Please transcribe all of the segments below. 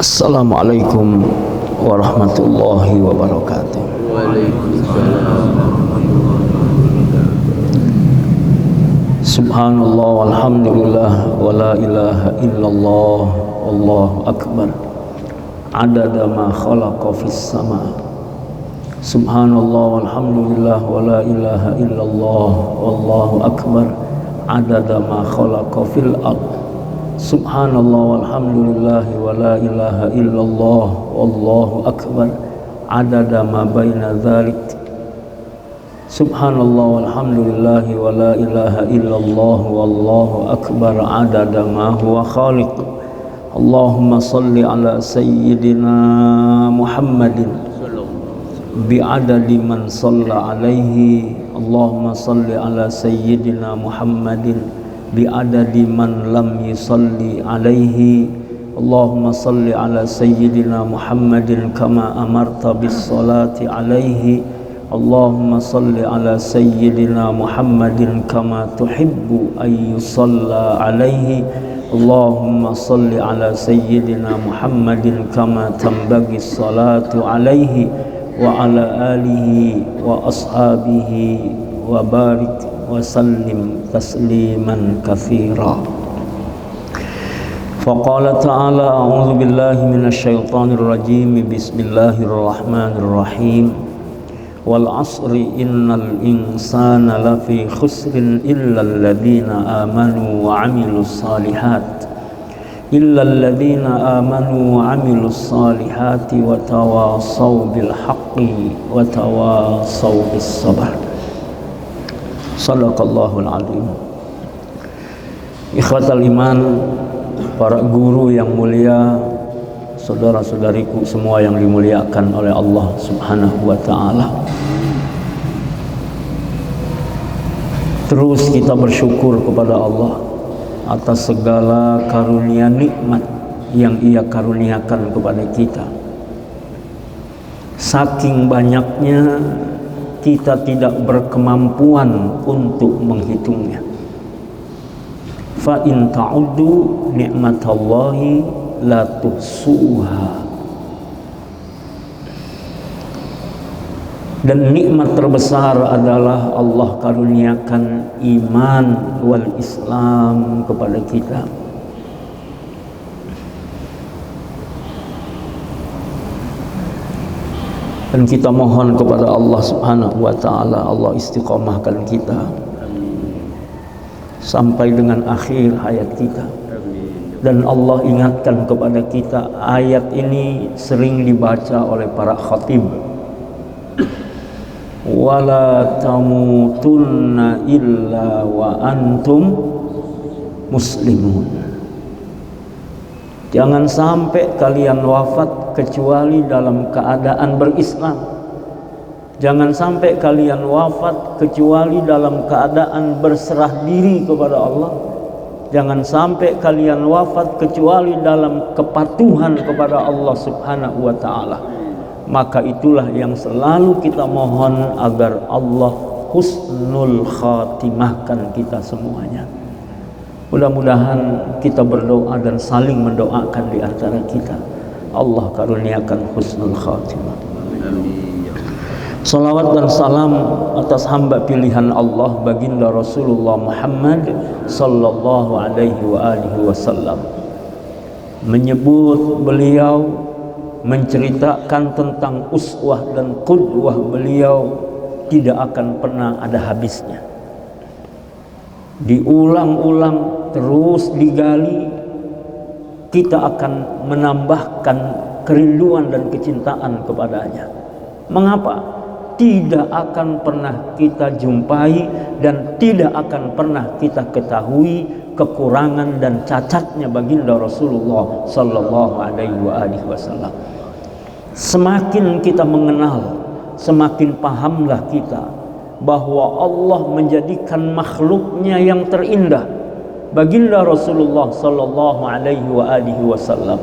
Assalamualaikum warahmatullahi wabarakatuh. Waalaikumsalam. Subhanallah walhamdulillah wa la ilaha illallah wallahu akbar adada ma khalaqa fis sama. Subhanallah walhamdulillah wa la ilaha illallah wallahu akbar adada ma khalaqa fil ard. Subhanallah walhamdulillah wa la ilaha illallah wallahu akbar adada ma baina dzalik. Subhanallah walhamdulillah wa la ilaha illallah wallahu akbar adada ma huwa khaliq. Allahumma salli ala sayyidina Muhammadin bi'adadi man shalla alaihi. Allahumma salli ala sayyidina Muhammadin bi'adadi man lam yusalli alaihi. Allahumma salli ala sayyidina Muhammadin kama amarta bis salati alaihi. Allahumma salli ala sayyidina Muhammadin kama tuhibbu ay yusalla alaihi. Allahumma salli ala sayyidina Muhammadin kama tambagi salatu alaihi wa ala alihi wa ashabihi wa barik wa sallim tasliman katsira. Faqala ta'ala a'udzu billahi minasy syaithanir rajim. Bismillahirrahmanirrahim. Wal 'asri innal insana lafi khusrin illa alladziina amanu wa 'amilus shalihat. Illa alladziina amanu wa 'amilus shalihati wa tawassaw bil haqqi wa tawassaw bis sabr. Sadaqallahul azim. Ikhwatal iman, para guru yang mulia, saudara-saudariku semua yang dimuliakan oleh Allah Subhanahu wa taala. Terus kita bersyukur kepada Allah atas segala karunia nikmat yang Ia karuniakan kepada kita. Saking banyaknya kita tidak berkemampuan untuk menghitungnya. Fa in ta'uddu ni'matallahi la tuhsuha. Dan nikmat terbesar adalah Allah karuniakan iman wal Islam kepada kita. Dan kita mohon kepada Allah Subhanahu wa taala, Allah istiqomahkan kita sampai dengan akhir hayat kita. Dan Allah ingatkan kepada kita, ayat ini sering dibaca oleh para khatib. Wala tamutunna illa wa antum muslimun. Jangan sampai kalian wafat kecuali dalam keadaan berislam. Jangan sampai kalian wafat kecuali dalam keadaan berserah diri kepada Allah. Jangan sampai kalian wafat kecuali dalam kepatuhan kepada Allah Subhanahu wa taala. Maka itulah yang selalu kita mohon agar Allah husnul khatimahkan kita semuanya. Mudah-mudahan kita berdoa dan saling mendoakan di antara kita. Allah karuniakan husnul khatimah. Salawat dan salam atas hamba pilihan Allah baginda Rasulullah Muhammad sallallahu alaihi wa alihi wasallam. Menyebut beliau, menceritakan tentang uswah dan qudwah beliau tidak akan pernah ada habisnya. Diulang-ulang, terus digali, kita akan menambahkan kerinduan dan kecintaan kepadanya. Mengapa? Tidak akan pernah kita jumpai dan tidak akan pernah kita ketahui kekurangan dan cacatnya baginda Rasulullah sallallahu alaihi wasallam. Semakin kita mengenal, semakin pahamlah kita bahwa Allah menjadikan makhluknya yang terindah baginda Rasulullah sallallahu alaihi wasallam.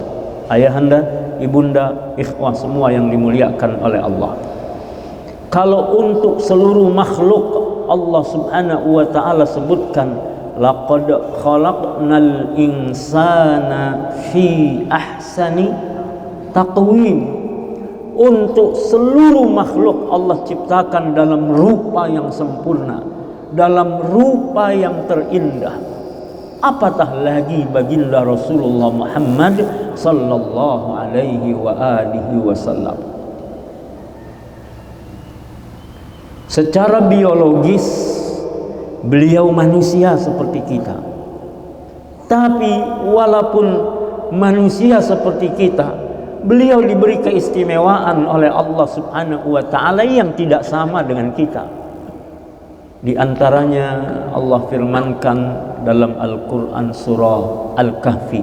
Ayahanda, ibunda, ikhwah semua yang dimuliakan oleh Allah. Kalau untuk seluruh makhluk Allah Subhanahu wa taala sebutkan laqad khalaqnal insana fi ahsani takwim. Untuk seluruh makhluk Allah ciptakan dalam rupa yang sempurna, dalam rupa yang terindah. Apatah lagi baginda Rasulullah Muhammad sallallahu alaihi wa alihi wasallam. Secara biologis beliau manusia seperti kita. Tapi walaupun manusia seperti kita, beliau diberi keistimewaan oleh Allah Subhanahu wa taala yang tidak sama dengan kita. Di antaranya Allah firmankan dalam Al-Qur'an surah Al-Kahfi,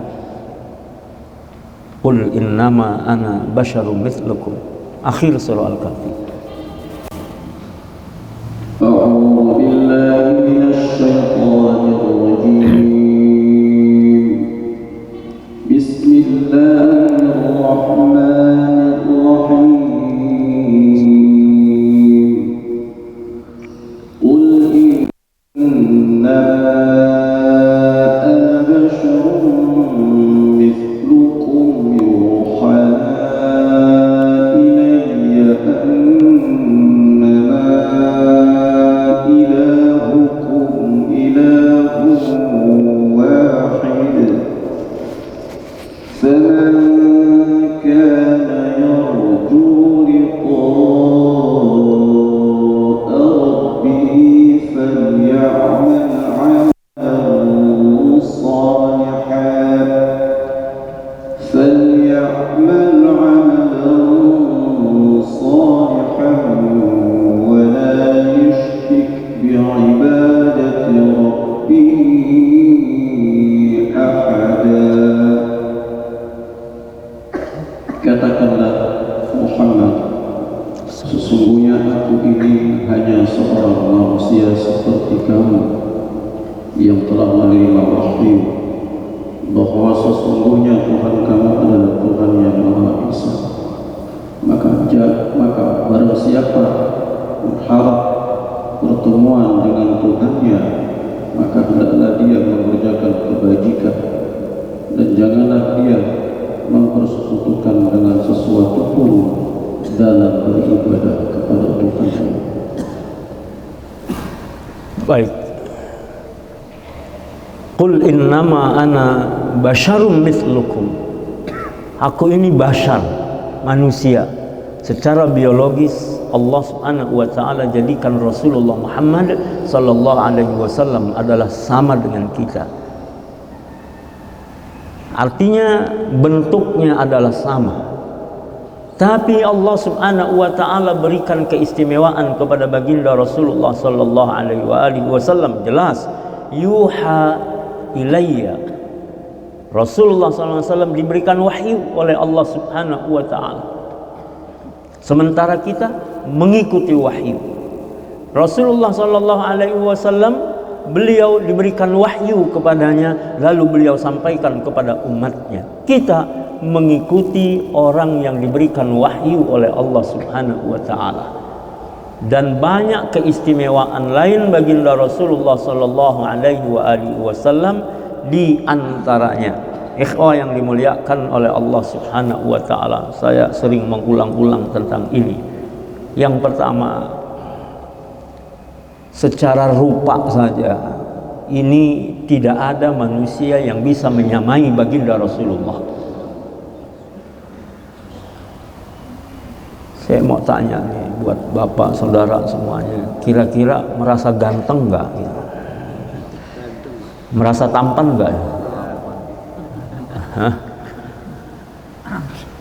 "Qul innama ana basyarum mithlukum." Akhir surah Al-Kahfi. A'udzu billahi minasy syaithanir rajim. Bismillahirrahmanirrahim. Baik. Qul innama ana basyarum mithlukum. Aku ini bashar, manusia. Secara biologis Allah Subhanahu wa taala jadikan Rasulullah Muhammad sallallahu alaihi wasallam adalah sama dengan kita. Artinya bentuknya adalah sama. Tapi Allah Subhanahu wa taala berikan keistimewaan kepada baginda Rasulullah sallallahu alaihi wasallam. Jelas, yuha ilayya. Rasulullah sallallahu alaihi wasallam diberikan wahyu oleh Allah Subhanahu wa taala. Sementara kita mengikuti wahyu. Rasulullah sallallahu alaihi wasallam beliau diberikan wahyu kepadanya, lalu beliau sampaikan kepada umatnya. Kita mengikuti orang yang diberikan wahyu oleh Allah Subhanahu wa taala. Dan banyak keistimewaan lain baginda Rasulullah sallallahu alaihi wasallam, di antaranya ikhwah yang dimuliakan oleh Allah Subhanahu wa taala. Saya sering mengulang-ulang tentang ini. Yang pertama, secara rupa saja ini tidak ada manusia yang bisa menyamai baginda Rasulullah. Saya mau tanya nih buat bapak, saudara semuanya, kira-kira merasa ganteng nggak? Merasa tampan nggak?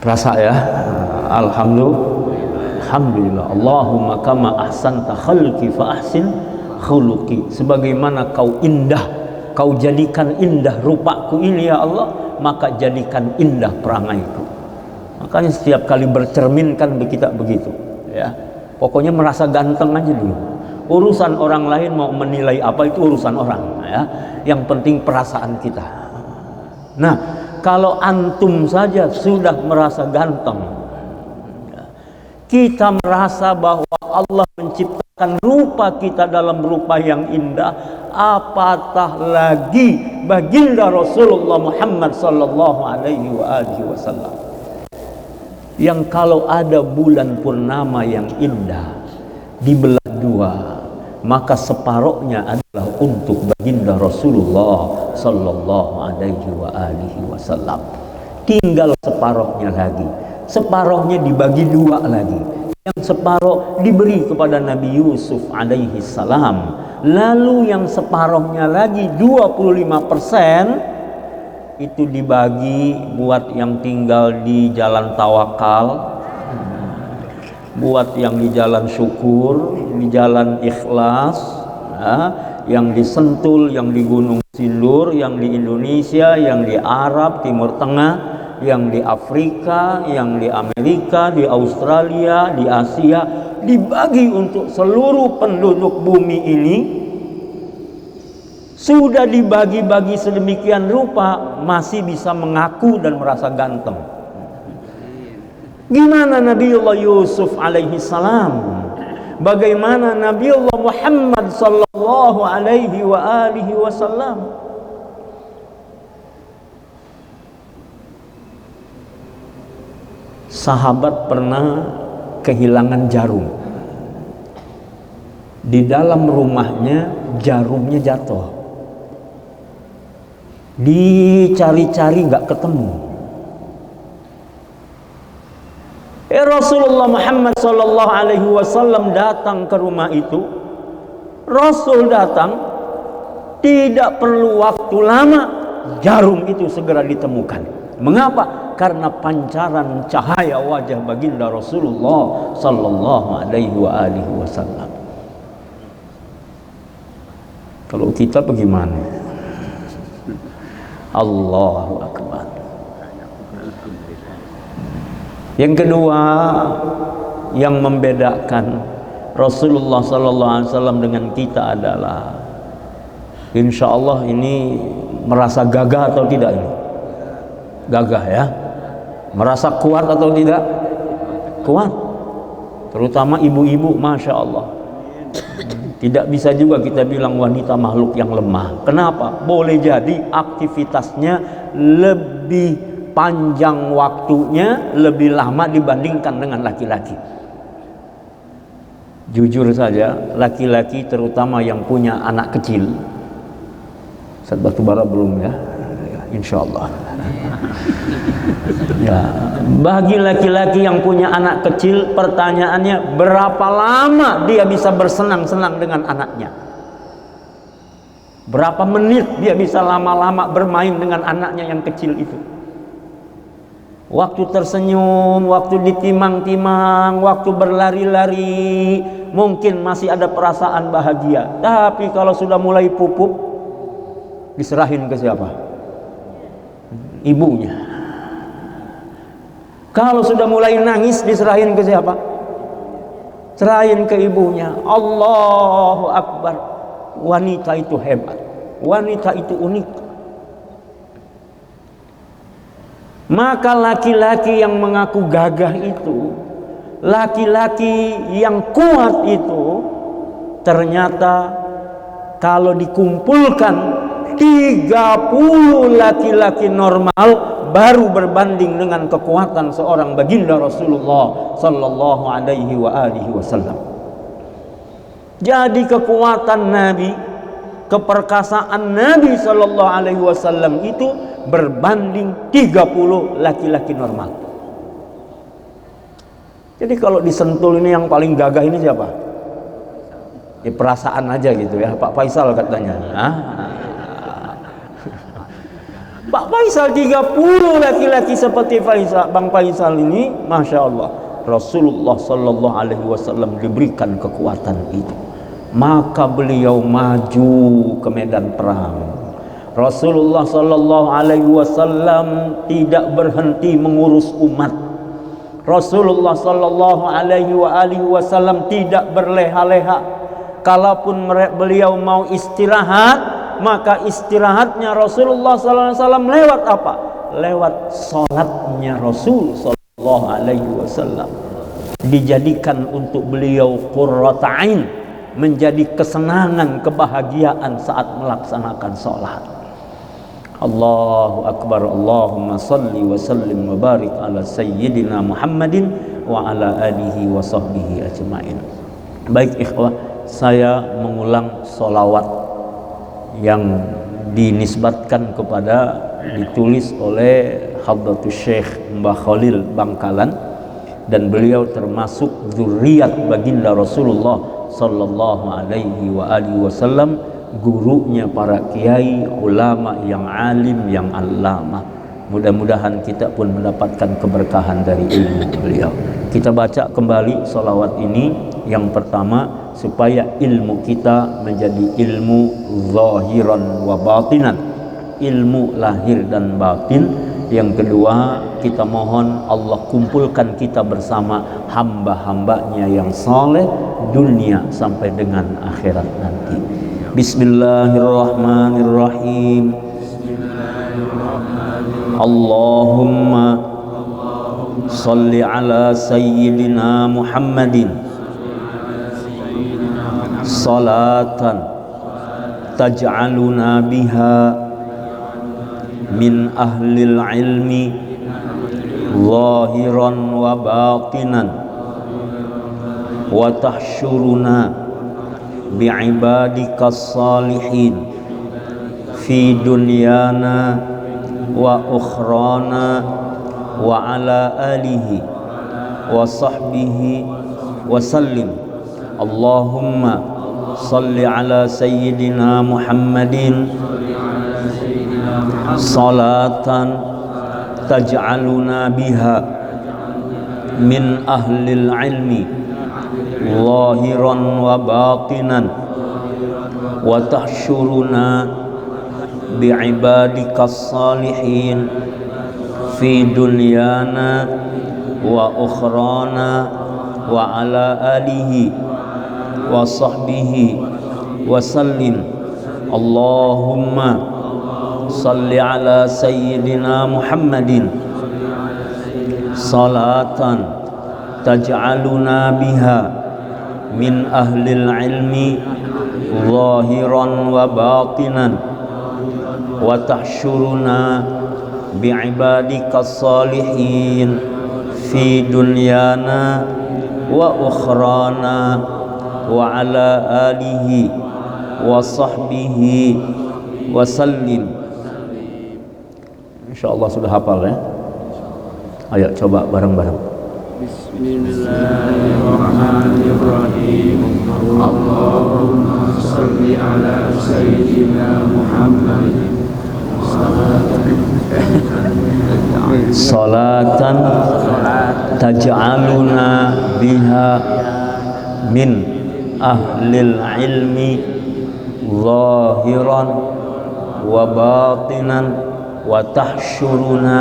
Rasa ya? Alhamdulillah. Allahumma kama ahsanta khalqi fa ahsin khuluqi. Sebagaimana kau indah, kau jadikan indah rupaku ini ya Allah, maka jadikan indah perangaiku. Makanya setiap kali bercermin kan kita begitu ya. Pokoknya merasa ganteng aja dulu. Urusan orang lain mau menilai apa itu urusan orang ya. Yang penting perasaan kita. Nah, kalau antum saja sudah merasa ganteng, kita merasa bahwa Allah menciptakan rupa kita dalam rupa yang indah, apatah lagi baginda Rasulullah Muhammad sallallahu alaihi wasallam. yang kalau ada bulan purnama yang indah dibelah dua, maka separohnya adalah untuk baginda Rasulullah sallallahu alaihi wasallam. Tinggal separohnya lagi. Separohnya dibagi dua lagi. Yang separoh diberi kepada Nabi Yusuf alaihi salam. Lalu yang separohnya lagi 25% itu dibagi buat yang tinggal di jalan tawakal, buat yang di jalan syukur, di jalan ikhlas, ya, yang di Sentul, yang di Gunung Sindur, yang di Indonesia, yang di Arab, Timur Tengah, yang di Afrika, yang di Amerika, di Australia, di Asia, dibagi untuk seluruh penduduk bumi ini. Sudah dibagi-bagi sedemikian rupa, masih bisa mengaku dan merasa ganteng. Gimana Nabiullah Yusuf alaihi salam? Bagaimana Nabiullah Muhammad sallallahu alaihi wasallam? Sahabat pernah kehilangan jarum. Di dalam rumahnya jarumnya jatuh. Dicari-cari nggak ketemu. Rasulullah Muhammad sallallahu alaihi wasallam datang ke rumah itu. Rasul datang, tidak perlu waktu lama, jarum itu segera ditemukan. Mengapa? Karena pancaran cahaya wajah baginda Rasulullah sallallahu alaihi wasallam. Kalau kita bagaimana? Allahu Akbar. Yang kedua yang membedakan Rasulullah sallallahu alaihi wasallam dengan kita adalah, insya Allah ini merasa gagah atau tidak ini? Gagah ya? Merasa kuat atau tidak? Kuat. Terutama ibu-ibu, masya Allah. Tidak bisa juga kita bilang wanita makhluk yang lemah. Kenapa? Boleh jadi aktivitasnya lebih panjang waktunya, lebih lama dibandingkan dengan laki-laki. Jujur saja, laki-laki terutama yang punya anak kecil. Ustaz Batubara belum ya? Insya Allah. Ya, bagi laki-laki yang punya anak kecil, pertanyaannya berapa lama dia bisa bersenang-senang dengan anaknya? Berapa menit dia bisa lama-lama bermain dengan anaknya yang kecil itu? Waktu tersenyum, waktu ditimang-timang, waktu berlari-lari, mungkin masih ada perasaan bahagia. Tapi kalau sudah mulai pupuk, diserahin ke siapa? Ibunya. Kalau sudah mulai nangis, diserahin ke siapa? Serahin ke ibunya. Allahu Akbar. Wanita itu hebat. Wanita itu unik. Maka laki-laki yang mengaku gagah itu, laki-laki yang kuat itu, ternyata kalau dikumpulkan 30 laki-laki normal baru berbanding dengan kekuatan seorang baginda Rasulullah sallallahu alaihi wasallam. Jadi kekuatan Nabi, keperkasaan Nabi sallallahu alaihi wasallam itu berbanding 30 laki-laki normal. Jadi kalau disentul ini yang paling gagah ini siapa? Ya, perasaan aja gitu ya, Pak Faisal katanya. Pak Faisal 30 laki-laki seperti Faisal, Bang Faisal ini, masya Allah, Rasulullah sallallahu alaihi wasallam diberikan kekuatan itu. Maka beliau maju ke medan perang. Rasulullah sallallahu alaihi wasallam tidak berhenti mengurus umat. Rasulullah sallallahu alaihi wasallam tidak berleha-leha. Kalaupun beliau mau istirahat, maka istirahatnya Rasulullah SAW lewat apa? Lewat sholatnya Rasul Sallallahu Alaihi Wasallam. Dijadikan untuk beliau qurrata ain, menjadi kesenangan, kebahagiaan saat melaksanakan sholat. Allahu Akbar. Allahumma salli wa sallim wa barik ala sayyidina Muhammadin wa ala alihi wa sahbihi ajma'in. Baik ikhwah, saya mengulang solawat yang dinisbatkan kepada, ditulis oleh Hadratus Syekh Mbah Khalil Bangkalan, dan beliau termasuk zuriat baginda Rasulullah sallallahu alaihi wa alihi wasallam, gurunya para kiai, ulama yang alim, yang allamah. Mudah-mudahan kita pun mendapatkan keberkahan dari ilmu beliau. Kita baca kembali salawat ini. Yang pertama, supaya ilmu kita menjadi ilmu zahiran wa batinan, ilmu lahir dan batin. Yang kedua, kita mohon Allah kumpulkan kita bersama hamba-hambanya yang saleh dunia sampai dengan akhirat nanti. Bismillahirrahmanirrahim. Allahumma salli ala sayyidina Muhammadin salatan taj'aluna biha min ahlil ilmi zahiran wa batinan wa tahsyuruna bi'ibadikas salihin fi dunyana wa ukhrana wa ala alihi wa sahbihi wa sallim. Allahumma salli ala sayyidina Muhammadin salatan taj'aluna biha min ahlil ilmi zahiran wa batinan wa tahsyuruna bi'ibadikas salihin fi dunyana wa ukhrana wa ala alihi wa sahbihi wa sallim. Allahumma salli ala sayyidina Muhammadin salatan taj'aluna biha min ahlil ilmi zahiran wa batinan wa tahsyuruna bi'ibadikas salihin fi dunyana wa ukhrana wa ala alihi wa sahbihi wa sallim. Insyaallah sudah hafal ya. Ayo coba bareng-bareng. Bismillahirrahmanirrahim. Allahumma salli ala sayyidina Muhammadin salatan taj'aluna biha min ahlil ilmi zahiran wa batinan wa tahsyuruna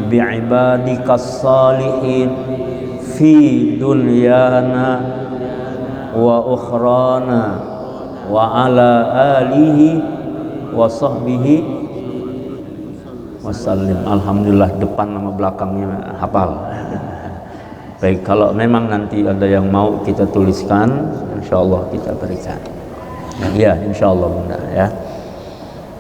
bi'ibadikas salihin fi dunyana wa ukhrana wa ala alihi wa sahbihi wasallim. Alhamdulillah, depan sama belakangnya hafal. Baik, kalau memang nanti ada yang mau kita tuliskan, insyaallah kita berikan. Ya, insyaallah Bunda ya.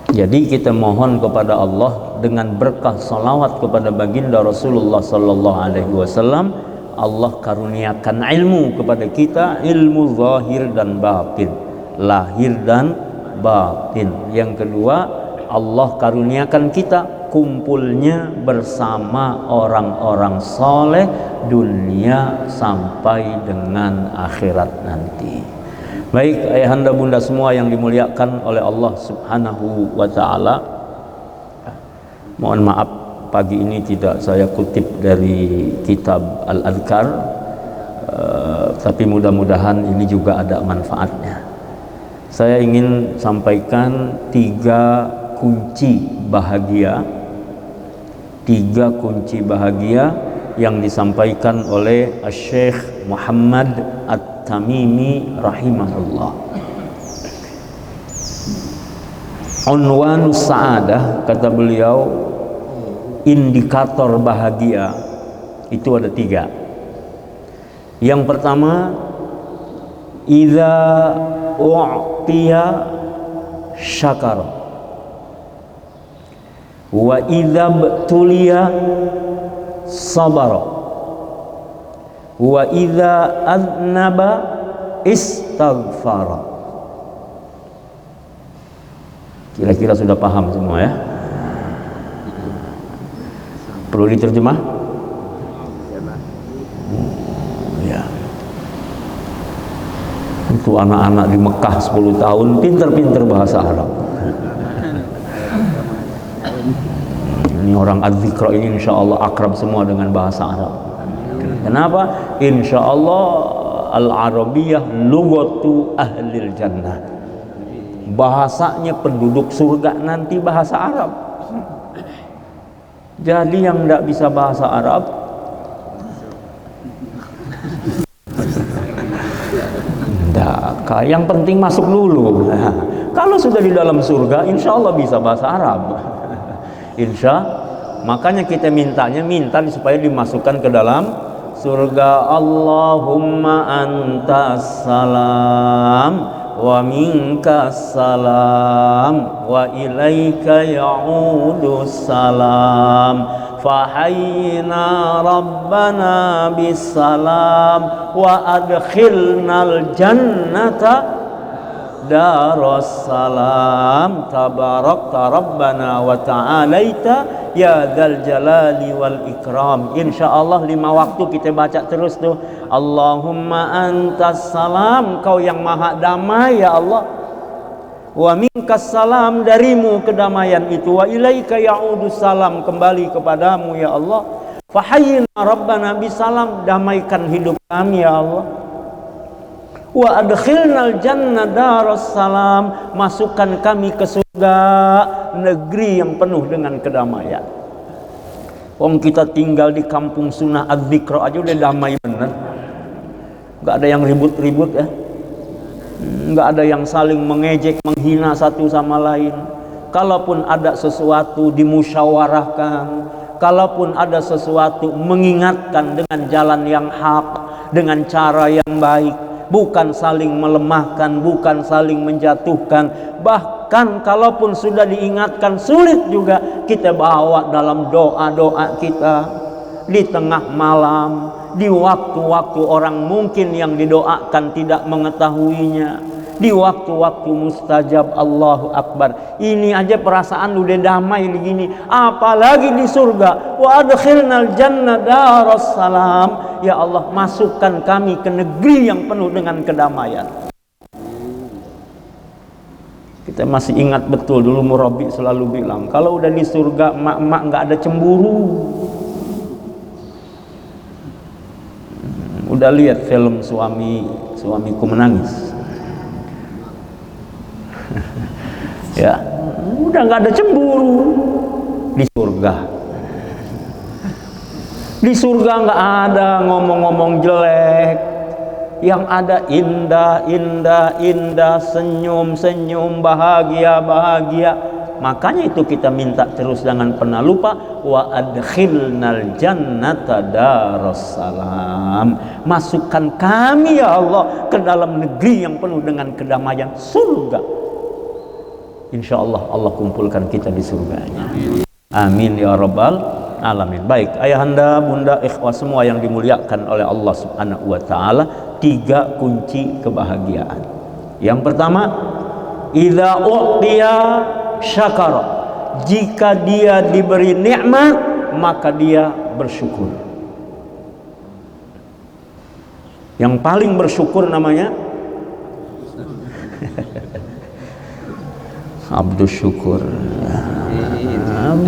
Jadi kita mohon kepada Allah dengan berkah salawat kepada baginda Rasulullah sallallahu alaihi wasallam, Allah karuniakan ilmu kepada kita, ilmu zahir dan batin, lahir dan batin. Yang kedua, Allah karuniakan kita kumpulnya bersama orang-orang soleh dunia sampai dengan akhirat nanti. Baik ayahanda bunda semua yang dimuliakan oleh Allah subhanahu wa ta'ala, mohon maaf pagi ini tidak saya kutip dari kitab Al-Adhkar, tapi mudah-mudahan ini juga ada manfaatnya. Saya ingin sampaikan 3 kunci bahagia, 3 kunci bahagia yang disampaikan oleh Syekh Muhammad At-Tamimi rahimahullah. Unwanus sa'adah, kata beliau, indikator bahagia itu ada 3. Yang pertama, idza u'tiya syakar. wa idza btuliya sabara, wa idza adnaba istaghfara. Kira-kira sudah paham semua ya? Perlu diterjemah? Ya. Itu anak-anak di Mekah 10 tahun pinter-pinter bahasa Arab. Ini orang Az-Zikra ini insya Allah akrab semua dengan bahasa Arab. Kenapa? Insya Allah Al-Arabiyah lughatu ahlil jannah. Bahasanya penduduk surga nanti bahasa Arab. Jadi yang tidak bisa bahasa Arab tidak, yang penting masuk dulu. Kalau sudah di dalam surga insya Allah bisa bahasa Arab. Makanya kita minta supaya dimasukkan ke dalam surga. Allahumma antas salam wa minkas salam wa ilaika ya'udus salam fahayyina rabbana bisalam wa adkhilnal jannata darussalam tabarakta rabbana wa ta'alaita ya dzal jalali wal ikram. Insyaallah 5 waktu kita baca terus tuh. Allahumma antas salam, kau yang maha damai ya Allah, wa minkas salam, darimu kedamaian itu, wa ilaika ya'udus salam, kembali kepadamu ya Allah, fahayyina rabbana bisalam, damaikan hidup kami ya Allah, wa adkhilnal jannah darussalam, masukkan kami ke surga, negeri yang penuh dengan kedamaian. Wong kita tinggal di kampung sunnah Az-Zikra aja udah damai bener. Gak ada yang ribut-ribut ya. Gak ada yang saling mengejek, menghina satu sama lain. Kalaupun ada sesuatu dimusyawarahkan, kalaupun ada sesuatu mengingatkan dengan jalan yang hak, dengan cara yang baik. Bukan saling melemahkan, bukan saling menjatuhkan. Bahkan kalaupun sudah diingatkan sulit juga kita bawa dalam doa-doa kita di tengah malam, di waktu-waktu orang mungkin yang didoakan tidak mengetahuinya, di waktu-waktu mustajab. Allahu Akbar. Ini aja perasaan udah damai begini, apalagi di surga. Wa adkhilnal jannah darussalam, ya Allah masukkan kami ke negeri yang penuh dengan kedamaian. Kita masih ingat betul dulu Murabi selalu bilang, kalau udah di surga mak-mak nggak ada cemburu. Udah lihat film Suamiku Menangis? Ya, udah nggak ada cemburu di surga. Di surga nggak ada ngomong-ngomong jelek, yang ada indah, senyum, bahagia. Makanya itu kita minta terus, jangan pernah lupa, wa adkhilnal jannata darussalam, masukkan kami ya Allah ke dalam negeri yang penuh dengan kedamaian, surga. Insya Allah Allah kumpulkan kita di surganya. Amin ya rabbal alamin. Baik, ayahanda, bunda, ikhwah semua yang dimuliakan oleh Allah subhanahu wa ta'ala, 3 kunci kebahagiaan. Yang pertama, idza u'tiya syakara, jika dia diberi nikmat maka dia bersyukur. Yang paling bersyukur namanya Abdus Syukur.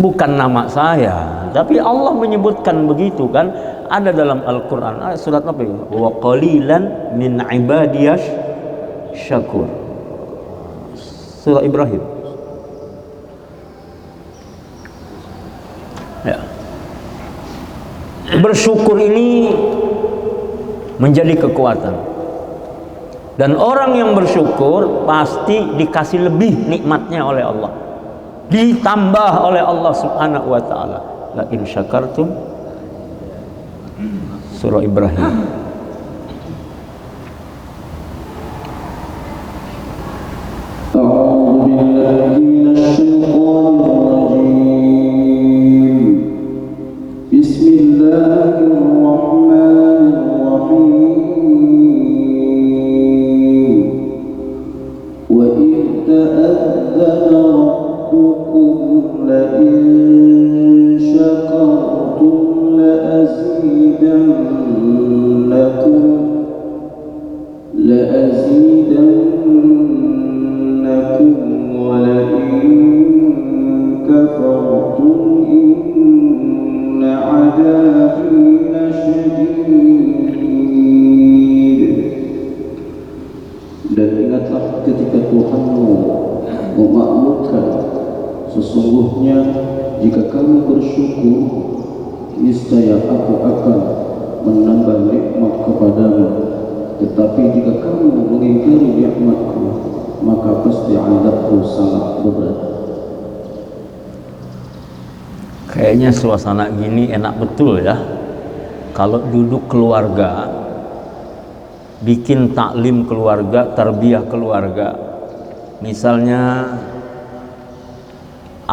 Bukan nama saya, tapi Allah menyebutkan begitu kan. Ada dalam Al-Quran, surat apa ya? Wa qalilan min ibadiyas syakur, surah Ibrahim. Ya. Bersyukur ini menjadi kekuatan. Dan orang yang bersyukur pasti dikasih lebih nikmatnya oleh Allah, ditambah oleh Allah subhanahu wa ta'ala. La in syakartum, surah Ibrahim. A'udzu billahi minasy syaithanir rajim. الله الرحمن الرحيم وإذ تأذن ربكم لئن شكرتم لأزيدنكم ولئن كفرتم إن عذابي لشديد. Dan ingatlah ketika Tuhanmu memakmurkan, sesungguhnya jika kamu bersyukur, niscaya aku akan menambah nikmat kepadamu. Tetapi jika kamu mengingkari nikmatku, maka pasti azabku sangat berat. Kayaknya suasana gini enak betul ya. Kalau duduk keluarga, bikin taklim keluarga, tarbiyah keluarga. Misalnya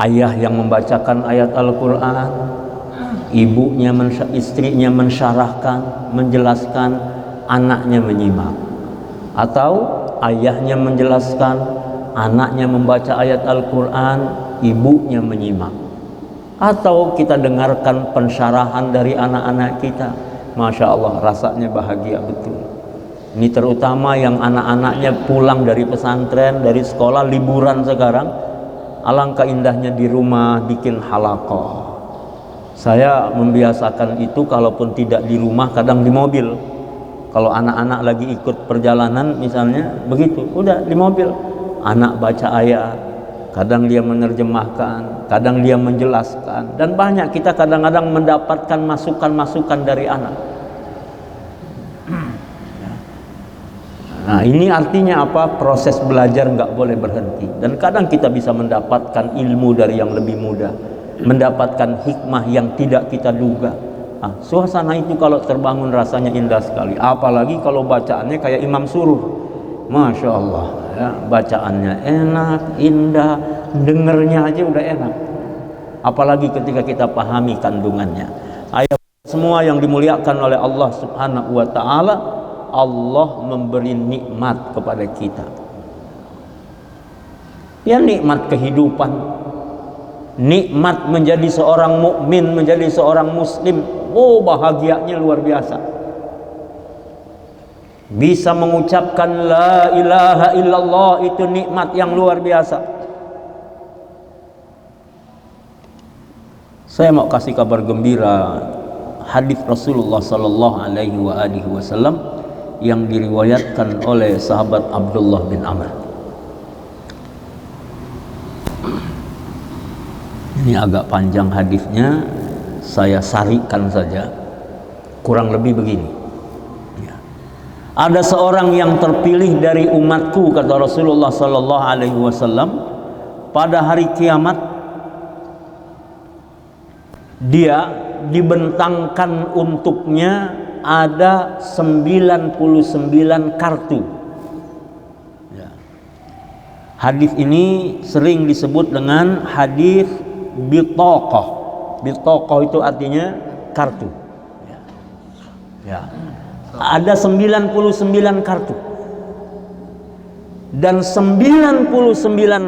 ayah yang membacakan ayat Al-Quran, ibunya, istrinya mensyarahkan, menjelaskan, anaknya menyimak. Atau ayahnya menjelaskan, anaknya membaca ayat Al-Quran, ibunya menyimak. Atau kita dengarkan pensyarahan dari anak-anak kita. Masya Allah, rasanya bahagia betul. Ini terutama yang anak-anaknya pulang dari pesantren, dari sekolah, liburan sekarang. Alangkah indahnya di rumah bikin halaqah. Saya membiasakan itu, kalaupun tidak di rumah, kadang di mobil. Kalau anak-anak lagi ikut perjalanan misalnya, begitu, udah di mobil. Anak baca ayat, kadang dia menerjemahkan, kadang dia menjelaskan. Dan banyak kita kadang-kadang mendapatkan masukan-masukan dari anak. Nah, ini artinya apa? Proses belajar nggak boleh berhenti. Dan kadang kita bisa mendapatkan ilmu dari yang lebih muda, mendapatkan hikmah yang tidak kita duga. Nah, suasana itu kalau terbangun rasanya indah sekali. Apalagi kalau bacaannya kayak Imam Suruh, Masya Allah ya, bacaannya enak, indah, dengernya aja udah enak. Apalagi ketika kita pahami kandungannya. Ayat semua yang dimuliakan oleh Allah Subhanahu wa Ta'ala, Allah memberi nikmat kepada kita. Ya, nikmat kehidupan, nikmat menjadi seorang mukmin, menjadi seorang muslim. Oh, bahagianya luar biasa. Bisa mengucapkan la ilaha illallah, itu nikmat yang luar biasa. Saya mau kasih kabar gembira, hadis Rasulullah sallallahu alaihi wasallam yang diriwayatkan oleh sahabat Abdullah bin Amr. Ini agak panjang hadisnya, saya sarikan saja. Kurang lebih begini. Ya. Ada seorang yang terpilih dari umatku, kata Rasulullah sallallahu alaihi wasallam, pada hari kiamat dia dibentangkan untuknya ada 99 kartu. Ya. Hadis ini sering disebut dengan hadis bitaqah. Bitaqah itu artinya kartu. Ya. Ya. Ada 99 kartu. Dan 99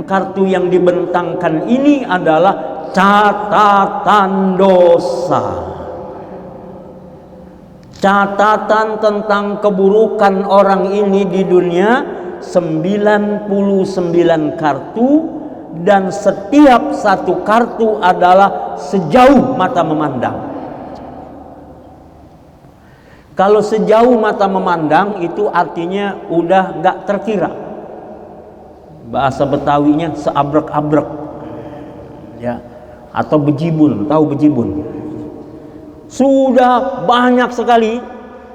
kartu yang dibentangkan ini adalah catatan dosa. Catatan tentang keburukan orang ini di dunia, 99 kartu, dan setiap satu kartu adalah sejauh mata memandang. Kalau sejauh mata memandang itu artinya udah gak terkira. Bahasa Betawinya seabrek-abrek. Ya, atau bejibun, tahu bejibun? Sudah banyak sekali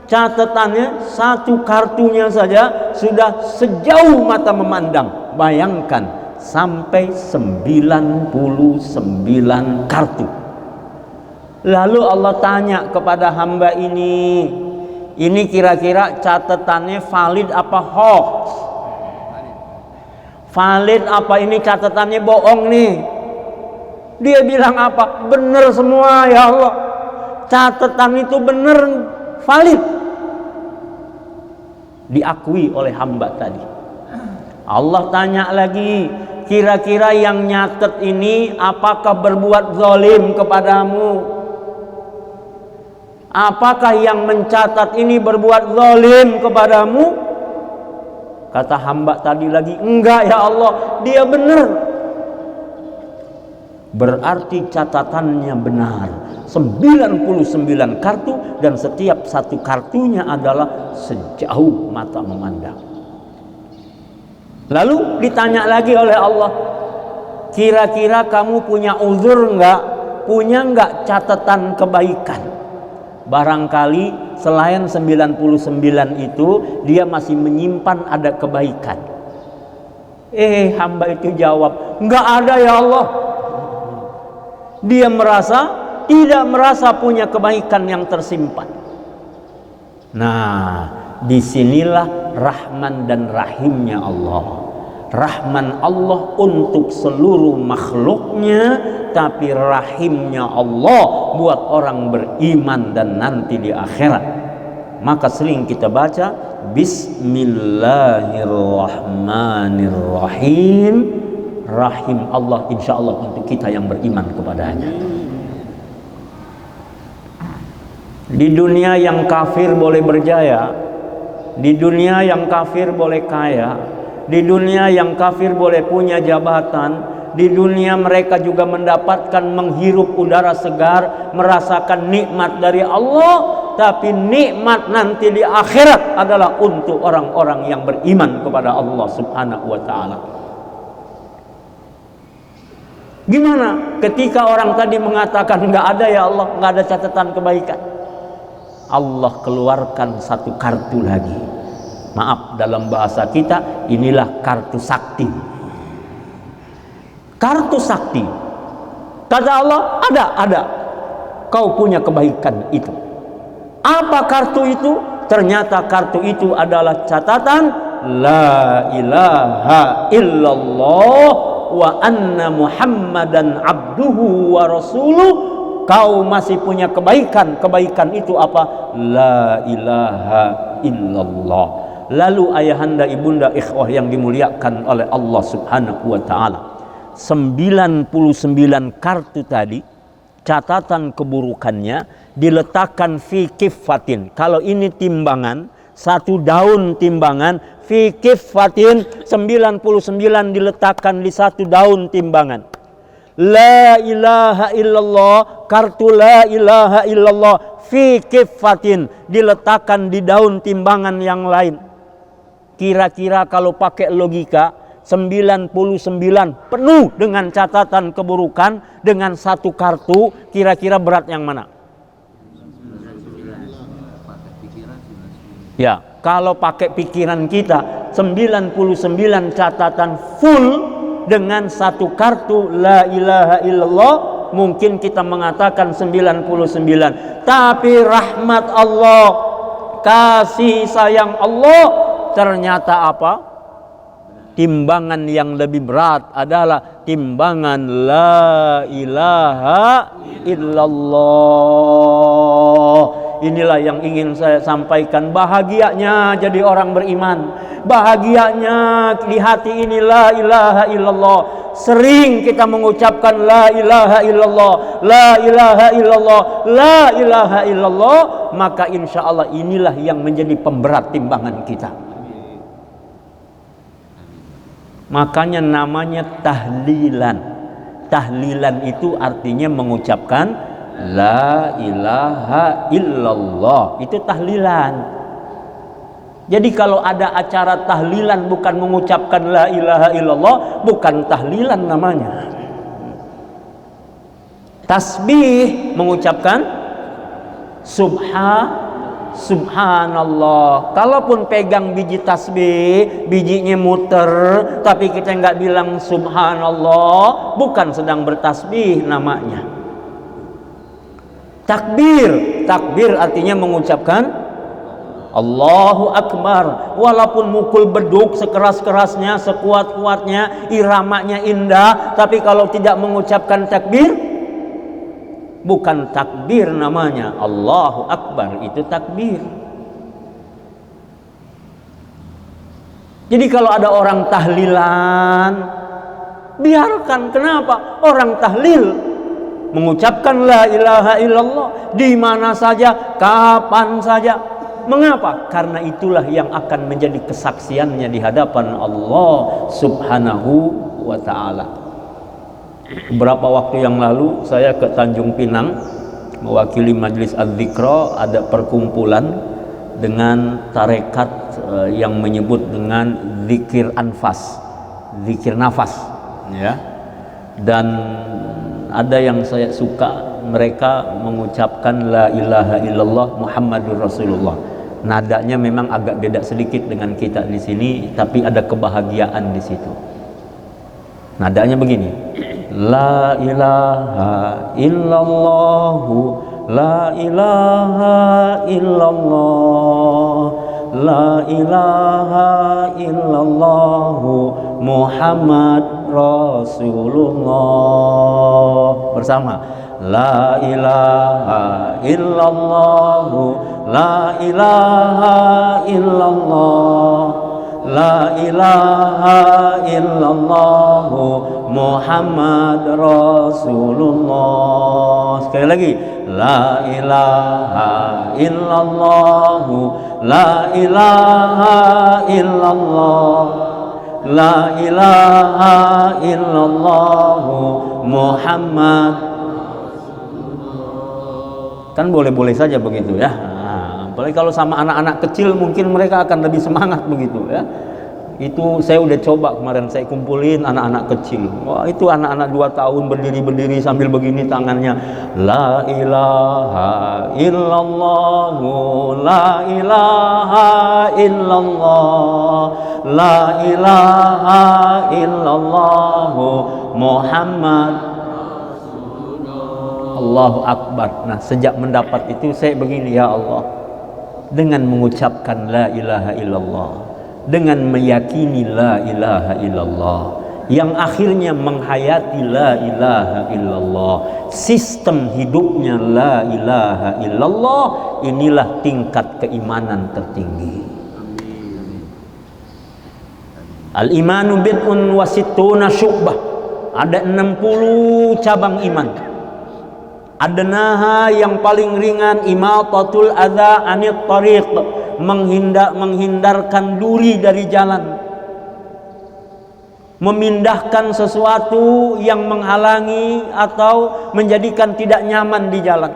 catatannya, satu kartunya saja sudah sejauh mata memandang. Bayangkan sampai 99 kartu. Lalu Allah tanya kepada hamba ini kira-kira catatannya valid apa hoax? Valid apa ini catatannya bohong nih? Dia bilang apa? Benar semua ya Allah. catatan itu benar, valid, diakui oleh hamba tadi. Allah tanya lagi, kira-kira yang nyatet ini apakah berbuat zalim kepadamu? Apakah yang mencatat ini berbuat zalim kepadamu? Kata hamba tadi lagi, enggak ya Allah, dia benar. Berarti catatannya benar. 99 kartu, dan setiap satu kartunya adalah sejauh mata memandang. Lalu ditanya lagi oleh Allah, kira-kira kamu punya uzur enggak? Punya enggak catatan kebaikan? Barangkali selain 99 itu dia masih menyimpan ada kebaikan. Hamba itu jawab, enggak ada ya Allah. Dia tidak merasa punya kebaikan yang tersimpan. Nah, disinilah Rahman dan Rahimnya Allah. Rahman Allah untuk seluruh makhluknya, tapi Rahimnya Allah buat orang beriman dan nanti di akhirat. Maka sering kita baca Bismillahirrahmanirrahim. Rahim Allah insya Allah untuk kita yang beriman kepadanya. Di dunia yang kafir boleh berjaya, di dunia yang kafir boleh kaya, di dunia yang kafir boleh punya jabatan, di dunia mereka juga mendapatkan menghirup udara segar, merasakan nikmat dari Allah, tapi nikmat nanti di akhirat adalah untuk orang-orang yang beriman kepada Allah Subhanahu wa ta'ala. Gimana ketika orang tadi mengatakan enggak ada ya Allah, enggak ada catatan kebaikan? Allah keluarkan satu kartu lagi. Maaf, dalam bahasa kita inilah kartu sakti. Kartu sakti. Kata Allah, ada. Kau punya kebaikan itu. Apa kartu itu? Ternyata kartu itu adalah catatan La ilaha illallah wa anna Muhammadan abduhu wa rasuluh. Kau masih punya kebaikan. Kebaikan itu apa? La ilaha illallah. Lalu ayahanda, ibunda, ikhwah yang dimuliakan oleh Allah Subhanahu wa ta'ala, 99 kartu tadi, catatan keburukannya diletakkan fi kiffatin. Kalau ini timbangan, satu daun timbangan, fi kiffatin, 99 diletakkan di satu daun timbangan. La ilaha illallah, kartu la ilaha illallah fi kiffatin diletakkan di daun timbangan yang lain. Kira-kira kalau pakai logika, 99 penuh dengan catatan keburukan dengan satu kartu, kira-kira berat yang mana? Ya, kalau pakai pikiran kita, 99 catatan full dengan satu kartu la ilaha illallah, mungkin kita mengatakan 99. Tapi rahmat Allah, kasih sayang Allah, ternyata apa? Timbangan yang lebih berat adalah timbangan la ilaha illallah. Inilah yang ingin saya sampaikan. Bahagianya jadi orang beriman, bahagianya di hati ini la ilaha illallah. Sering kita mengucapkan la ilaha illallah, la ilaha illallah, la ilaha illallah, maka insya Allah inilah yang menjadi pemberat timbangan kita. Makanya namanya tahlilan. Tahlilan itu artinya mengucapkan la ilaha illallah. Itu tahlilan. Jadi kalau ada acara tahlilan bukan mengucapkan la ilaha illallah, bukan tahlilan namanya. Tasbih mengucapkan subhanallah. Kalaupun pegang biji tasbih, bijinya muter, tapi kita nggak bilang subhanallah, bukan sedang bertasbih namanya. Takbir artinya mengucapkan Allahu Akbar. Walaupun mukul beduk sekeras-kerasnya, sekuat-kuatnya, iramanya indah, tapi kalau tidak mengucapkan takbir, bukan takbir namanya. Allahu Akbar itu takbir. Jadi kalau ada orang tahlilan, biarkan. Kenapa? Orang tahlil mengucapkan la ilaha illallah di mana saja, kapan saja. Mengapa? Karena itulah yang akan menjadi kesaksiannya di hadapan Allah Subhanahu wa ta'ala. Beberapa waktu yang lalu saya ke Tanjung Pinang mewakili Majelis Az-Zikra. Ada perkumpulan dengan tarekat yang menyebut dengan zikir anfas, zikir nafas, ya. Dan ada yang saya suka, mereka mengucapkan la ilaha illallah Muhammadur Rasulullah. Nadanya memang agak beda sedikit dengan kita di sini, tapi ada kebahagiaan di situ. Nadanya begini: la ilaha illallah, la ilaha illallah, la ilaha illallah Muhammad Rasulullah. Bersama, la ilaha illallah, la ilaha illallah, la ilaha illallah Muhammad Rasulullah. Sekali lagi, la ilaha illallah, la ilaha illallah, la ilaha illallah Muhammad. Kan boleh-boleh saja begitu ya. Apalagi kalau sama anak-anak kecil mungkin mereka akan lebih semangat begitu ya. Itu saya udah coba kemarin, saya kumpulin anak-anak kecil. Wah, itu anak-anak 2 tahun berdiri-berdiri sambil begini tangannya. La ilaha illallah, la ilaha illallah, la ilaha illallah Muhammad. Allahu Akbar. Nah, sejak mendapat itu saya begini, ya Allah, dengan mengucapkan la ilaha illallah, dengan meyakini la ilaha illallah, yang akhirnya menghayati la ilaha illallah, sistem hidupnya la ilaha illallah, inilah tingkat keimanan tertinggi. Al-imanu bid'un wa sittuna syu'bah. Ada 60 cabang iman. Adnaha yang paling ringan, imatatul adza anit tariq, menghindarkan duri dari jalan, memindahkan sesuatu yang menghalangi atau menjadikan tidak nyaman di jalan.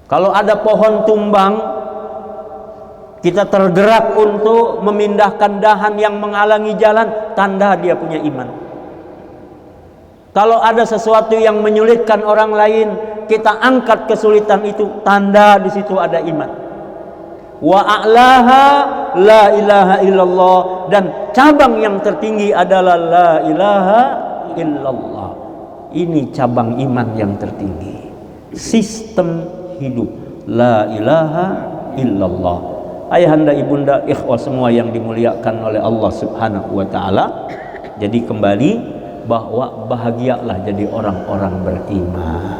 Kalau ada pohon tumbang, kita tergerak untuk memindahkan dahan yang menghalangi jalan, tanda dia punya iman. Kalau ada sesuatu yang menyulitkan orang lain, kita angkat kesulitan itu, tanda di situ ada iman. Wa a'laha la ilaha illallah, dan cabang yang tertinggi adalah la ilaha illallah. Ini cabang iman yang tertinggi. Sistem hidup la ilaha illallah. Ayahanda, ibunda, ikhwah semua yang dimuliakan oleh Allah Subhanahu wa taala. Jadi kembali bahwa bahagialah jadi orang-orang beriman.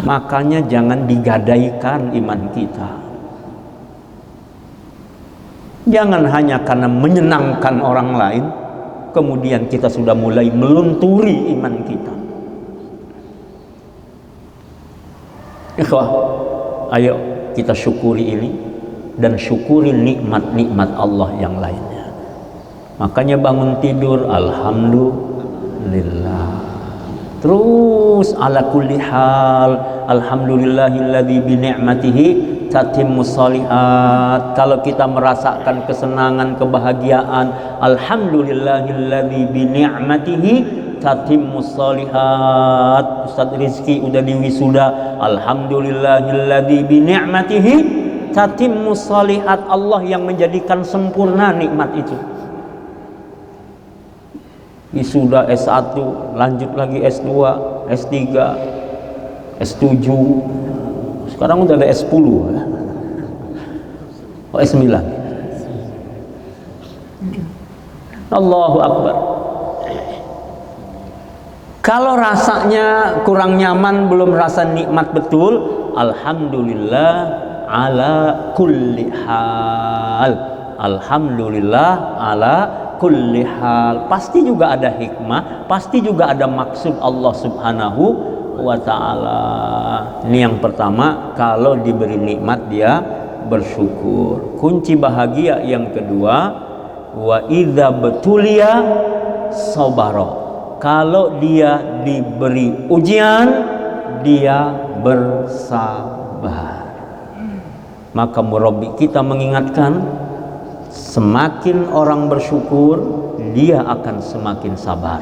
Makanya jangan digadaikan iman kita. Jangan hanya karena menyenangkan orang lain kemudian kita sudah mulai melunturi iman kita. Ikhwah, ayo kita syukuri ini dan syukuri nikmat-nikmat Allah yang lainnya. Makanya bangun tidur, alhamdulillah. Terus ala kulli hal, alhamdulillahilladzi bi ni'matihi tatimmus shalihat. Kalau kita merasakan kesenangan, kebahagiaan, alhamdulillahilladzi bi ni'matihi tatimmus shalihat. Ustaz Rizki udah di wisuda, alhamdulillahilladzi bi ni'matihi tatimmus shalihat. Allah yang menjadikan sempurna nikmat itu. Wisuda S1, lanjut lagi S2, S3, S7, sekarang udah ada S10, S9. Allahu Akbar. Kalau rasanya kurang nyaman, belum rasa nikmat betul, alhamdulillah ala kulli hal. Alhamdulillah ala kulli hal. Pasti juga ada hikmah, pasti juga ada maksud Allah Subhanahu wa ta'ala. Ini yang pertama, kalau diberi nikmat dia bersyukur. Kunci bahagia yang kedua, wa idza betulia sabara. Kalau dia diberi ujian, dia bersabar. Maka murabbi kita mengingatkan, semakin orang bersyukur, dia akan semakin sabar.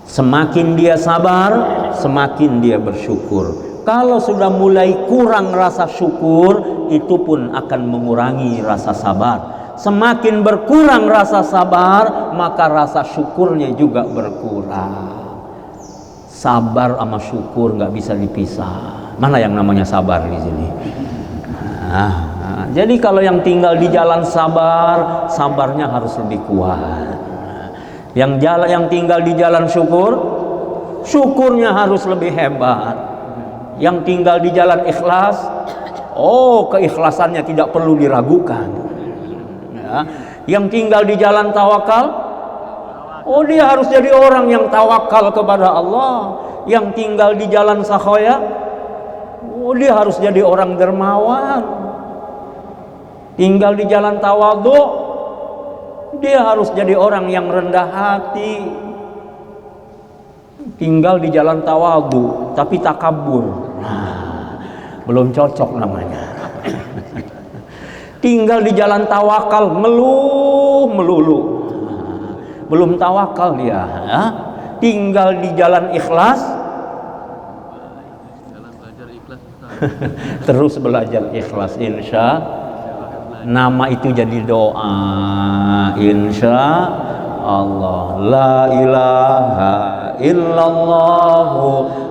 Semakin dia sabar, semakin dia bersyukur. Kalau sudah mulai kurang rasa syukur, itu pun akan mengurangi rasa sabar. Semakin berkurang rasa sabar, maka rasa syukurnya juga berkurang. Sabar sama syukur nggak bisa dipisah. Mana yang namanya sabar di sini? Jadi kalau yang tinggal di jalan sabar, sabarnya harus lebih kuat. Yang tinggal di jalan syukur, syukurnya harus lebih hebat. Yang tinggal di jalan ikhlas, keikhlasannya tidak perlu diragukan. Yang tinggal di jalan tawakal, dia harus jadi orang yang tawakal kepada Allah. Yang tinggal di jalan sakhoya, dia harus jadi orang dermawan. Tinggal di jalan tawadhu, dia harus jadi orang yang rendah hati. Tinggal di jalan tawadhu tapi takabur, belum cocok namanya. Tinggal di jalan tawakal melulu, belum tawakal dia. Tinggal di jalan ikhlas, terus belajar ikhlas, insya nama itu jadi doa, insya Allah. La ilaha illallah,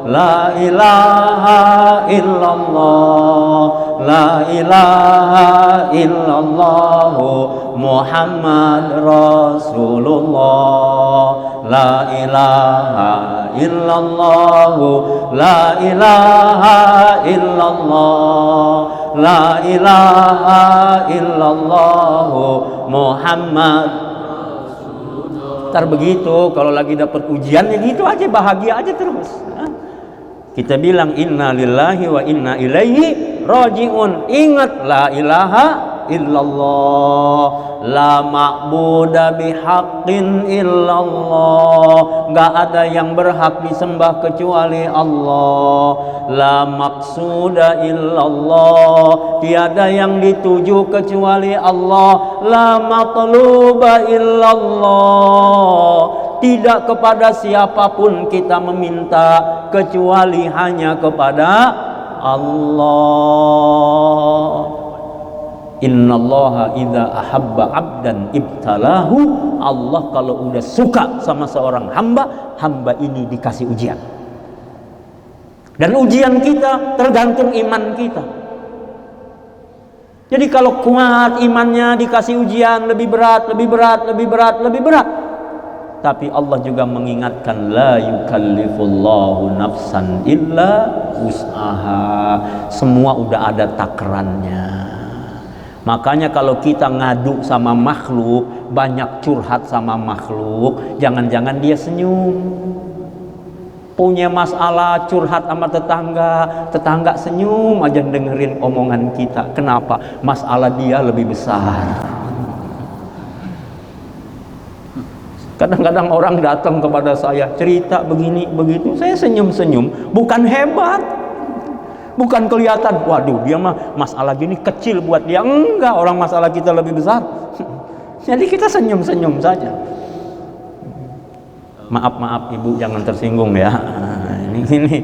la ilaha illallah, la ilaha illallah, Muhammad Rasulullah. La ilaha illallah, la ilaha illallah, la ilaha illallah, Muhammad. Ntar begitu kalau lagi dapat ujian ya gitu aja, bahagia aja terus. Kita bilang inna lillahi wa inna ilaihi raji'un. Ingat, la ilaha illallah, la ma'buda bihaqqin illallah. Gak ada yang berhak disembah kecuali Allah. La maqsuda illallah, tiada yang dituju kecuali Allah. La matluba illallah, tidak kepada siapapun kita meminta kecuali hanya kepada Allah. Innallaha idza ahabba 'abdan ibtalahu. Allah kalau udah suka sama seorang hamba, hamba ini dikasih ujian. Dan ujian kita tergantung iman kita. Jadi kalau kuat imannya, dikasih ujian lebih berat, lebih berat, lebih berat, lebih berat. Tapi Allah juga mengingatkan, la yukallifullahu nafsan illa wus'aha. Semua udah ada takarannya. Makanya kalau kita ngadu sama makhluk, banyak curhat sama makhluk, jangan-jangan dia senyum. Punya masalah curhat sama tetangga, tetangga senyum aja dengerin omongan kita. Kenapa? Masalah dia lebih besar. Kadang-kadang orang datang kepada saya cerita begini begitu, saya senyum-senyum, bukan hebat, bukan kelihatan, waduh dia mah masalah gini kecil buat dia. Enggak, orang masalah kita lebih besar. Jadi kita senyum-senyum saja. Maaf ibu, jangan tersinggung ya. Ini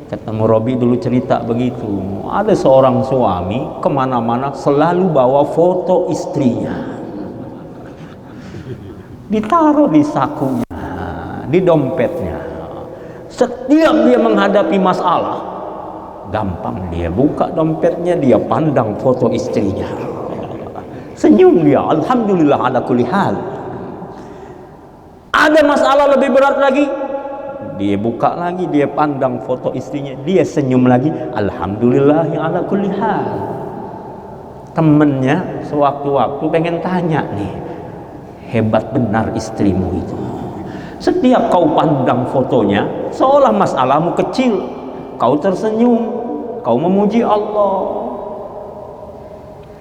ketemu Robi dulu cerita begitu. Ada seorang suami kemana-mana selalu bawa foto istrinya, ditaruh di sakunya, di dompetnya. Setiap dia menghadapi masalah, gampang dia buka dompetnya, dia pandang foto istrinya, senyum dia, alhamdulillah ala kulli hal. Ada masalah lebih berat lagi, dia buka lagi, dia pandang foto istrinya, dia senyum lagi, alhamdulillahi ala kulli hal. Temennya sewaktu-waktu pengen tanya nih, hebat benar istrimu itu. Setiap kau pandang fotonya, seolah masalahmu kecil, kau tersenyum, kau memuji Allah.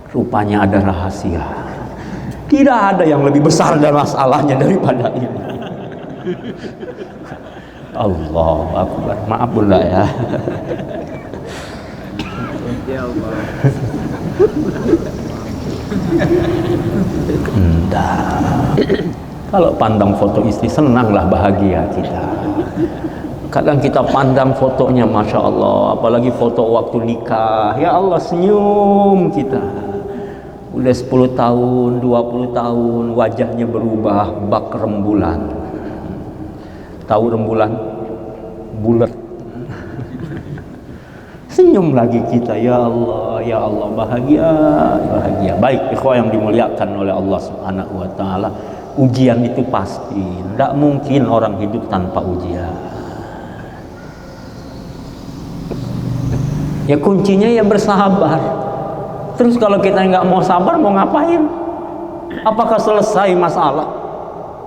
Rupanya ada rahasia. Tidak ada yang lebih besar dan masalahnya daripada ini. Allahu Akbar. Maaf Bunda ya. Kalau pandang foto istri, senanglah, bahagia kita. Kadang kita pandang fotonya, Masya Allah, apalagi foto waktu nikah, ya Allah, senyum kita. Udah 10 tahun, 20 tahun, wajahnya berubah, bak rembulan. Tahu rembulan? Bulat. Senyum lagi kita, ya Allah, bahagia, bahagia. Baik, ikhwah yang dimuliakan oleh Allah Subhanahu wa taala, ujian itu pasti. Tidak mungkin orang hidup tanpa ujian. Ya kuncinya ya bersabar. Terus kalau kita nggak mau sabar, mau ngapain? Apakah selesai masalah?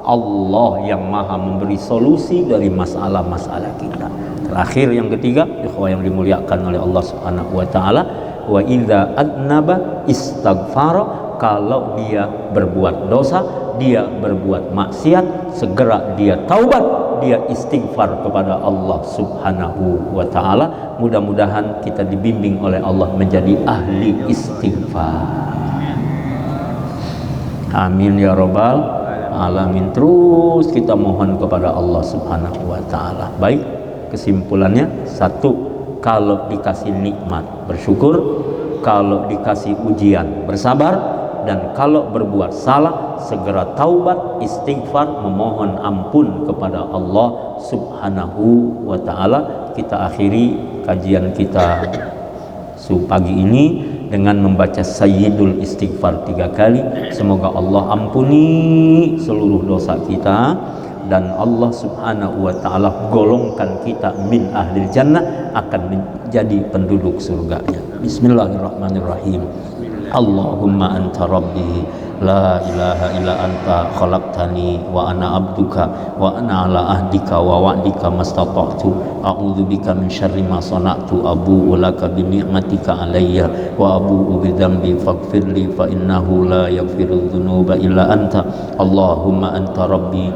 Allah yang maha memberi solusi dari masalah-masalah kita. Terakhir yang ketiga, ikhwah yang dimuliakan oleh Allah Subhanahu wa taala, wa idza adnaba istaghfara, kalau dia berbuat dosa, dia berbuat maksiat, segera dia taubat, dia istighfar kepada Allah Subhanahu wa taala. Mudah-mudahan kita dibimbing oleh Allah menjadi ahli istighfar. Amin ya rabbal alamin. Terus kita mohon kepada Allah Subhanahu wa taala. Baik, kesimpulannya, satu, kalau dikasih nikmat bersyukur, kalau dikasih ujian bersabar, dan kalau berbuat salah segera taubat, istighfar, memohon ampun kepada Allah Subhanahu wa taala. Kita akhiri kajian kita pagi ini dengan membaca Sayyidul Istighfar 3 kali. Semoga Allah ampuni seluruh dosa kita dan Allah Subhanahu wa taala golongkan kita min ahlil jannah, akan menjadi penduduk surganya. Bismillahirrahmanirrahim. Allahumma anta rabbi la ilaha illa anta khalaqtani wa ana abduka wa ana ala ahdika wa wa'dika mastata'tu a'udzu bika min syarri ma sana'tu abu'u laka bi ni'matika alayya wa abu'u bi dzambi faghfirli fa innahu la yaghfiru dzunuba illa anta. Allahumma anta rabbi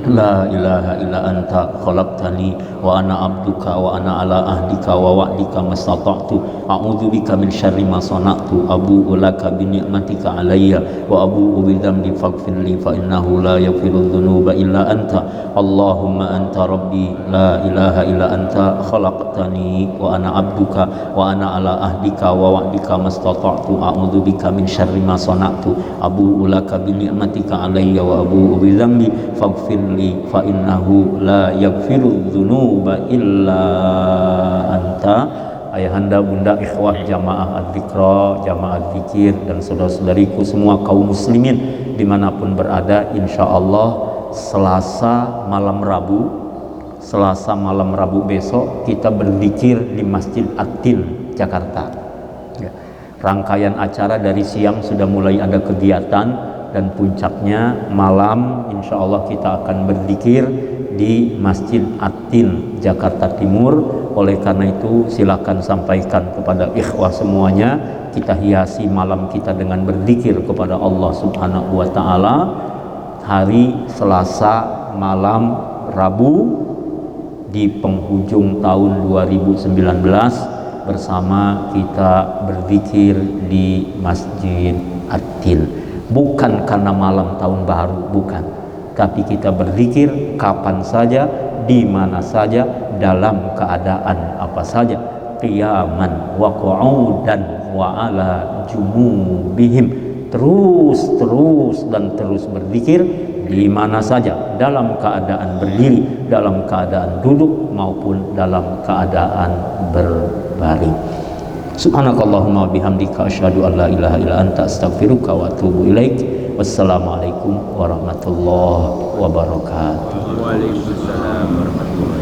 la ilaha illa anta khalaqtani wa ana abduka wa ana ala ahdika wa wa'dika mastata'tu a'udzu bika min syarri ma sana'tu abu'u laka bi ni'matika alayya wa abu'u bi dzambi faghfirli fa innahu la yaghfiru dzunuba illa anta. Allahumma anta rabbi la ilaha illa anta khalaqtani wa ana abduka wa ana ala ahdika wa wa'dika mastata'tu a'udzu bika min syarri ma sana'tu abu'u laka bi ni'matika alayya wa abu'u bi dzambi faghfirli fa innahu la yaghfiru dzunuba illa anta. Ayahanda, bunda, ikhwah jamaah adzikra, jamaah dzikir, dan saudara-saudariku semua kaum muslimin dimanapun berada, insyaallah Selasa malam Rabu besok kita berzikir di Masjid At-Tin Jakarta. Rangkaian acara dari siang sudah mulai ada kegiatan, dan puncaknya malam insya Allah kita akan berzikir di Masjid At-Tin Jakarta Timur. Oleh karena itu silakan sampaikan kepada ikhwah semuanya, kita hiasi malam kita dengan berzikir kepada Allah Subhanahu wa taala hari Selasa malam Rabu di penghujung tahun 2019 bersama kita berzikir di Masjid At-Tin. Bukan karena malam tahun baru, bukan, tapi kita berzikir kapan saja, di mana saja, dalam keadaan apa saja, qiyaman wa qu'udan wa ala junubihim, terus berzikir di mana saja, dalam keadaan berdiri, dalam keadaan duduk, maupun dalam keadaan berbaring. Subhanakallahumma bihamdika asyhadu an la ilaha illa anta astaghfiruka wa atubu ilaik. Wassalamualaikum warahmatullahi wabarakatuh. Waalaikumsalam warahmatullahi wabarakatuh.